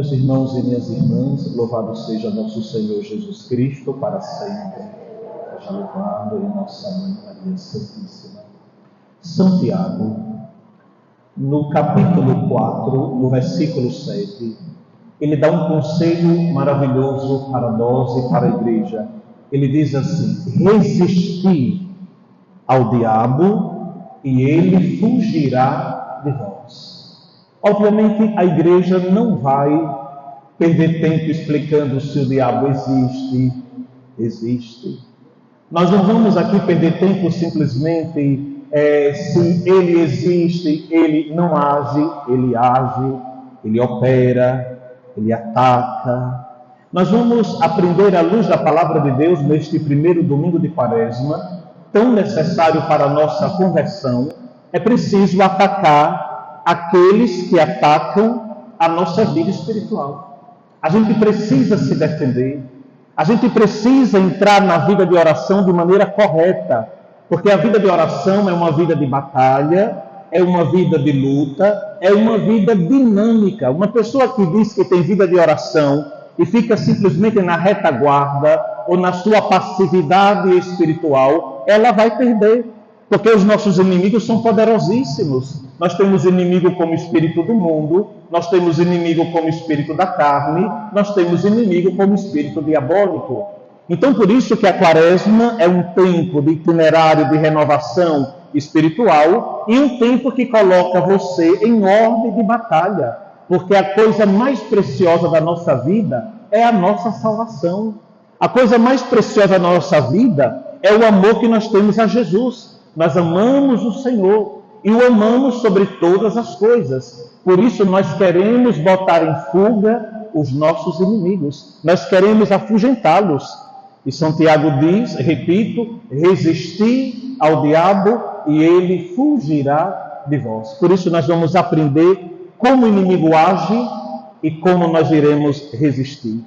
Meus irmãos e minhas irmãs, louvado seja nosso Senhor Jesus Cristo, para sempre. Seja louvado em nossa Mãe Maria Santíssima. São Tiago, no capítulo 4, no versículo 7, ele dá um conselho maravilhoso para nós e para a igreja. Ele diz assim: resisti ao diabo e ele fugirá de vós. Obviamente, a igreja não vai perder tempo explicando se o diabo existe. Nós não vamos aqui perder tempo simplesmente se ele existe, ele não age, ele opera, ele ataca. Nós vamos aprender à luz da palavra de Deus neste primeiro domingo de Quaresma, tão necessário para a nossa conversão. É preciso atacar aqueles que atacam a nossa vida espiritual. A gente precisa se defender, a gente precisa entrar na vida de oração de maneira correta, porque a vida de oração é uma vida de batalha, é uma vida de luta, é uma vida dinâmica. Uma pessoa que diz que tem vida de oração e fica simplesmente na retaguarda ou na sua passividade espiritual, ela vai perder, porque os nossos inimigos são poderosíssimos. Nós temos inimigo como espírito do mundo, nós temos inimigo como espírito da carne, nós temos inimigo como espírito diabólico. Então, por isso que a Quaresma é um tempo de itinerário de renovação espiritual e um tempo que coloca você em ordem de batalha, porque a coisa mais preciosa da nossa vida é a nossa salvação. A coisa mais preciosa da nossa vida é o amor que nós temos a Jesus. Nós amamos o Senhor e o amamos sobre todas as coisas. Por isso nós queremos botar em fuga os nossos inimigos. Nós queremos afugentá-los. E São Tiago diz, repito, resisti ao diabo e ele fugirá de vós. Por isso nós vamos aprender como o inimigo age e como nós iremos resistir.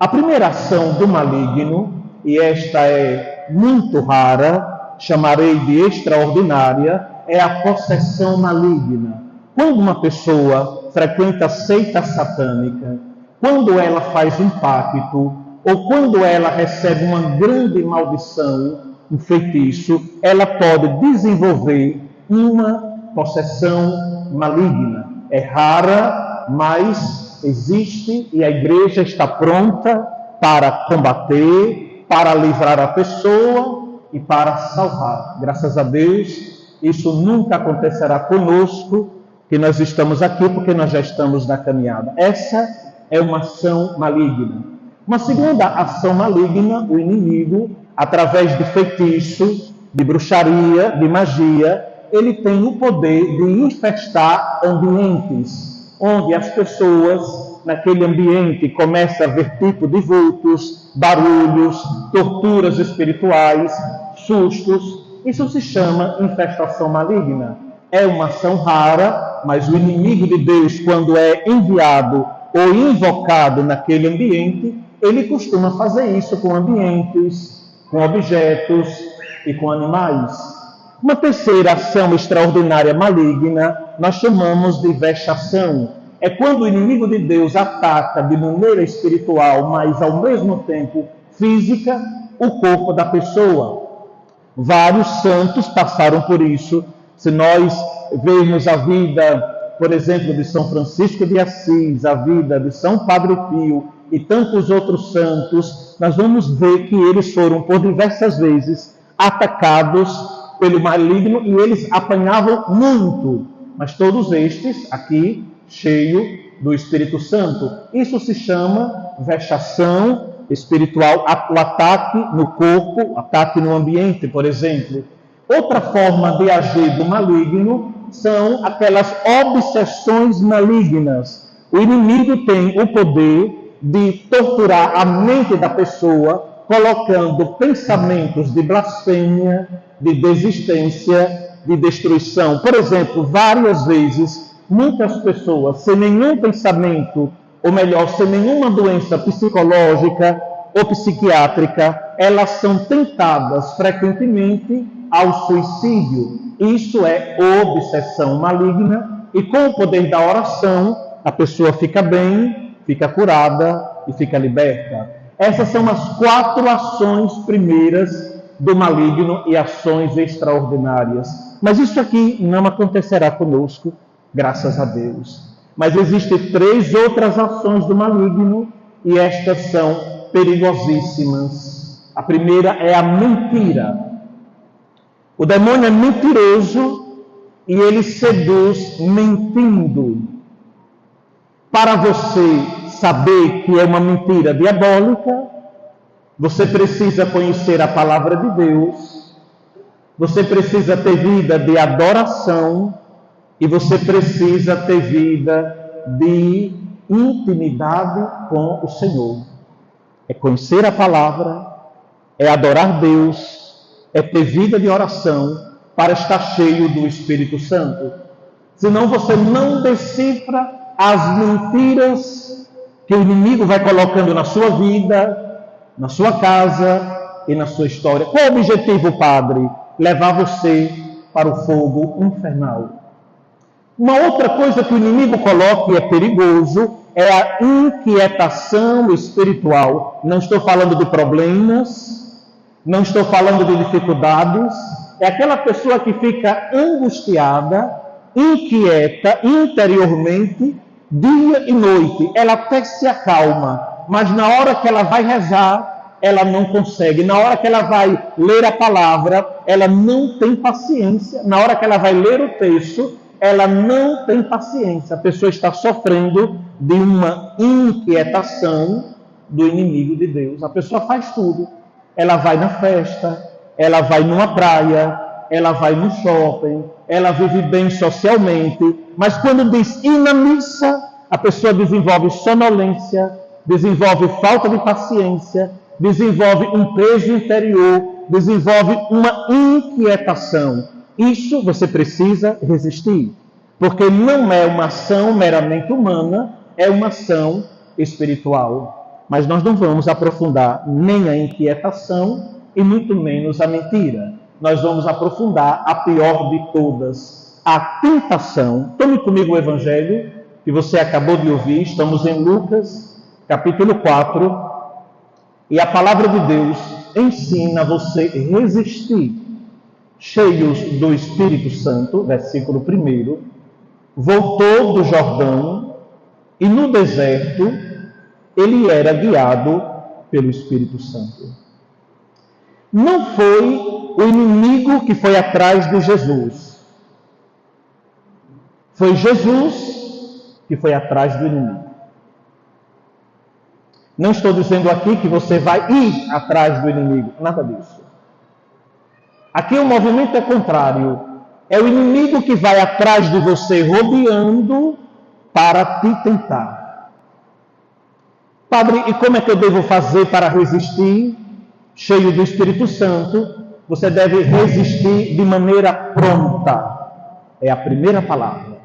A primeira ação do maligno, e esta é muito rara, chamarei de extraordinária, é a possessão maligna. Quando uma pessoa frequenta a seita satânica, quando ela faz um pacto, ou quando ela recebe uma grande maldição, um feitiço, ela pode desenvolver uma possessão maligna. É rara, mas existe e a igreja está pronta para combater, para livrar a pessoa e para salvar. Graças a Deus, isso nunca acontecerá conosco, que nós estamos aqui porque nós já estamos na caminhada. Essa é uma ação maligna. Uma segunda ação maligna, o inimigo, através de feitiço, de bruxaria, de magia, ele tem o poder de infestar ambientes, onde as pessoas, naquele ambiente, começam a ver tipo de vultos, barulhos, torturas espirituais, sustos. Isso se chama infestação maligna. É uma ação rara, mas o inimigo de Deus, quando é enviado ou invocado naquele ambiente, ele costuma fazer isso com ambientes, com objetos e com animais. Uma terceira ação extraordinária maligna, nós chamamos de vexação. É quando o inimigo de Deus ataca de maneira espiritual, mas ao mesmo tempo física, o corpo da pessoa. Vários santos passaram por isso. Se nós vermos a vida, por exemplo, de São Francisco de Assis, a vida de São Padre Pio e tantos outros santos, nós vamos ver que eles foram por diversas vezes atacados pelo maligno e eles apanhavam muito. Mas todos estes aqui, cheio do Espírito Santo. Isso se chama vexação espiritual, o ataque no corpo, ataque no ambiente, por exemplo. Outra forma de agir do maligno são aquelas obsessões malignas. O inimigo tem o poder de torturar a mente da pessoa, colocando pensamentos de blasfêmia, de desistência, de destruição. Por exemplo, várias vezes, muitas pessoas, sem nenhum pensamento, ou melhor, sem nenhuma doença psicológica ou psiquiátrica, elas são tentadas frequentemente ao suicídio. Isso é obsessão maligna e com o poder da oração, a pessoa fica bem, fica curada e fica liberta. Essas são as 4 ações primeiras do maligno e ações extraordinárias. Mas isso aqui não acontecerá conosco, graças a Deus. Mas existem 3 outras ações do maligno e estas são perigosíssimas. A primeira é a mentira. O demônio é mentiroso e ele seduz mentindo. Para você saber que é uma mentira diabólica, você precisa conhecer a palavra de Deus, você precisa ter vida de adoração e você precisa ter vida de intimidade com o Senhor. É conhecer a palavra, é adorar Deus, é ter vida de oração para estar cheio do Espírito Santo. Senão você não decifra as mentiras que o inimigo vai colocando na sua vida, na sua casa e na sua história. Qual é o objetivo, Padre? Levar você para o fogo infernal. Uma outra coisa que o inimigo coloca e é perigoso é a inquietação espiritual. Não estou falando de problemas, não estou falando de dificuldades. É aquela pessoa que fica angustiada, inquieta interiormente, dia e noite. Ela até se acalma, mas na hora que ela vai rezar, ela não consegue. Na hora que ela vai ler a palavra, ela não tem paciência. Na hora que ela vai ler o texto, ela não tem paciência. A pessoa está sofrendo de uma inquietação do inimigo de Deus. A pessoa faz tudo. Ela vai na festa, ela vai numa praia, ela vai no shopping, ela vive bem socialmente, mas quando diz ir na missa, a pessoa desenvolve sonolência, desenvolve falta de paciência, desenvolve um peso interior, desenvolve uma inquietação. Isso você precisa resistir, porque não é uma ação meramente humana, é uma ação espiritual. Mas nós não vamos aprofundar nem a inquietação e muito menos a mentira. Nós vamos aprofundar a pior de todas, a tentação. Tome comigo o Evangelho que você acabou de ouvir. Estamos em Lucas, capítulo 4, e a palavra de Deus ensina você a resistir, cheios do Espírito Santo, versículo 1, voltou do Jordão e no deserto ele era guiado pelo Espírito Santo. Não foi o inimigo que foi atrás de Jesus. Foi Jesus que foi atrás do inimigo. Não estou dizendo aqui que você vai ir atrás do inimigo, nada disso. Aqui o movimento é contrário. É o inimigo que vai atrás de você, rodeando para te tentar. Padre, e como é que eu devo fazer para resistir? Cheio do Espírito Santo, você deve resistir de maneira pronta. É a primeira palavra.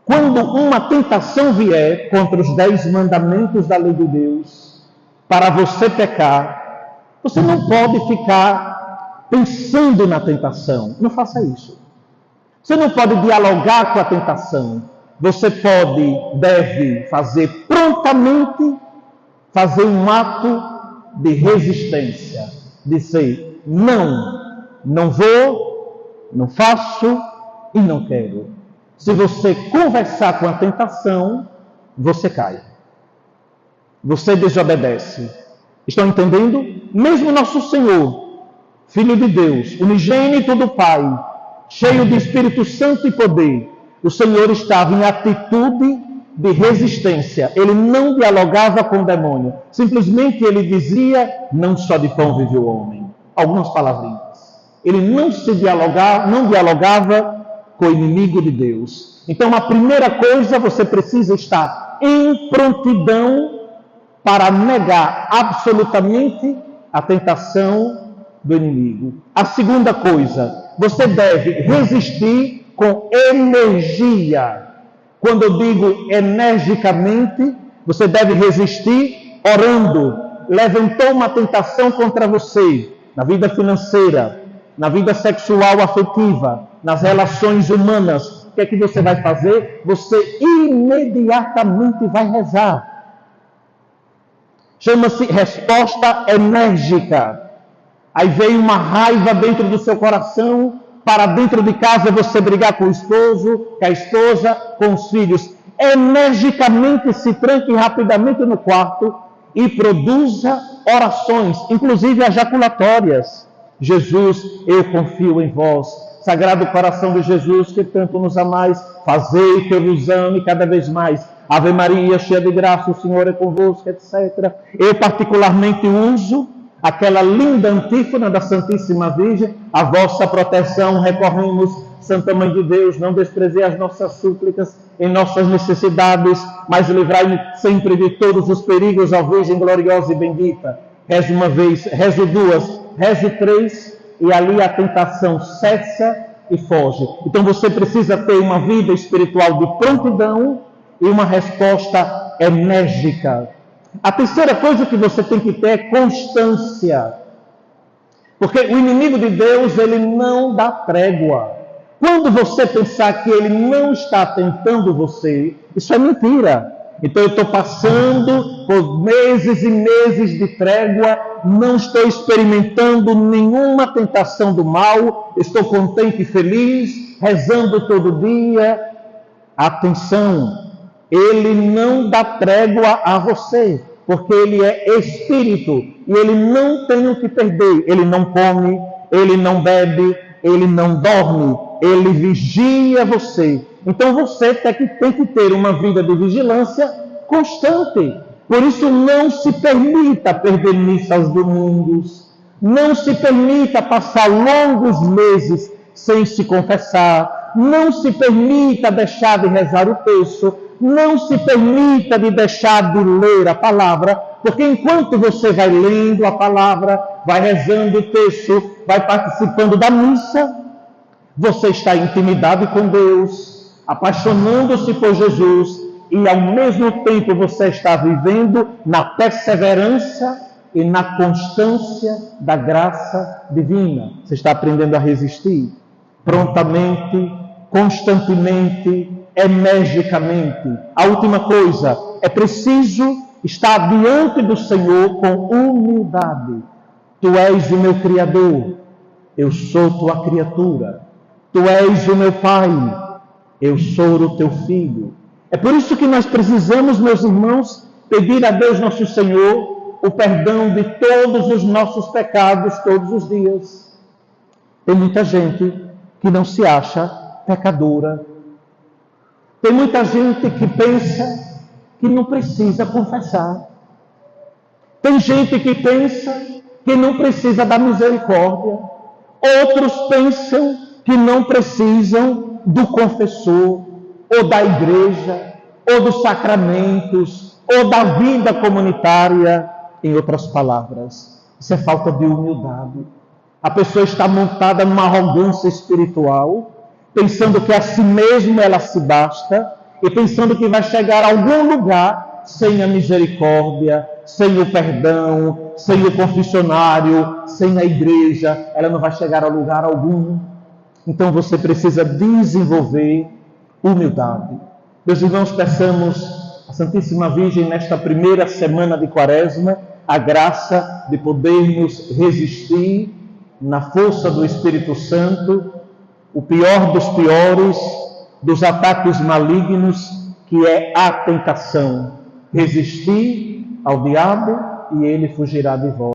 Quando uma tentação vier contra os 10 mandamentos da lei de Deus, para você pecar, você não pode ficar pensando na tentação. Não faça isso. Você não pode dialogar com a tentação. Você deve fazer prontamente, fazer um ato de resistência. Dizer, não vou, não faço e não quero. Se você conversar com a tentação, você cai. Você desobedece. Estão entendendo? Mesmo nosso Senhor, Filho de Deus, unigênito do Pai, cheio de Espírito Santo e poder, o Senhor estava em atitude de resistência. Ele não dialogava com o demônio. Simplesmente ele dizia, não só de pão vive o homem. Algumas palavrinhas. Ele não dialogava com o inimigo de Deus. Então, a primeira coisa, você precisa estar em prontidão para negar absolutamente a tentação do inimigo. A segunda coisa, você deve resistir com energia. Quando eu digo energicamente, você deve resistir orando. Levantou uma tentação contra você, na vida financeira, na vida sexual afetiva, nas relações humanas. o que é que você vai fazer? Você imediatamente vai rezar. Chama-se resposta enérgica. Aí veio uma raiva dentro do seu coração, para dentro de casa você brigar com o esposo, com a esposa, com os filhos. Energicamente se tranque rapidamente no quarto e produza orações, inclusive ejaculatórias. Jesus, eu confio em vós. Sagrado coração de Jesus, que tanto nos amais, fazei que eu vos ame cada vez mais. Ave Maria, cheia de graça, o Senhor é convosco, etc. Eu particularmente uso aquela linda antífona da Santíssima Virgem: a vossa proteção recorremos, Santa Mãe de Deus, não desprezei as nossas súplicas em nossas necessidades, mas livrai-me sempre de todos os perigos, ó Virgem gloriosa e bendita. Rezo uma vez, rezo duas, rezo três, e ali a tentação cessa e foge. Então você precisa ter uma vida espiritual de prontidão e uma resposta enérgica. A terceira coisa que você tem que ter é constância. Porque o inimigo de Deus, ele não dá trégua. Quando você pensar que ele não está tentando você, isso é mentira. Então eu estou passando por meses e meses de trégua, não estou experimentando nenhuma tentação do mal, estou contente e feliz, rezando todo dia. Atenção! Ele não dá trégua a você, porque ele é espírito e ele não tem o que perder. Ele não come, ele não bebe, ele não dorme, ele vigia você. Então você tem que ter uma vida de vigilância constante. Por isso não se permita perder missa aos domingos, não se permita passar longos meses sem se confessar, não se permita deixar de rezar o terço, não se permita de deixar de ler a palavra, porque enquanto você vai lendo a palavra, vai rezando o terço, vai participando da missa, você está em intimidade com Deus, apaixonando-se por Jesus, e ao mesmo tempo você está vivendo na perseverança e na constância da graça divina. Você está aprendendo a resistir prontamente, constantemente, energicamente. A última coisa, é preciso estar diante do Senhor com humildade. Tu és o meu Criador, eu sou tua criatura. Tu és o meu Pai, eu sou o teu Filho. É por isso que nós precisamos, meus irmãos, pedir a Deus nosso Senhor o perdão de todos os nossos pecados todos os dias. Tem muita gente que não se acha pecadora. Tem muita gente que pensa que não precisa confessar. Tem gente que pensa que não precisa da misericórdia. Outros pensam que não precisam do confessor, ou da igreja, ou dos sacramentos, ou da vida comunitária. Em outras palavras, isso é falta de humildade. A pessoa está montada numa arrogância espiritual, pensando que a si mesma ela se basta, e pensando que vai chegar a algum lugar sem a misericórdia, sem o perdão, sem o confessionário, sem a igreja, ela não vai chegar a lugar algum. Então você precisa desenvolver humildade. Meus irmãos, peçamos à Santíssima Virgem, nesta primeira semana de Quaresma, a graça de podermos resistir na força do Espírito Santo, o pior dos piores, dos ataques malignos, que é a tentação. Resistir ao diabo e ele fugirá de vós.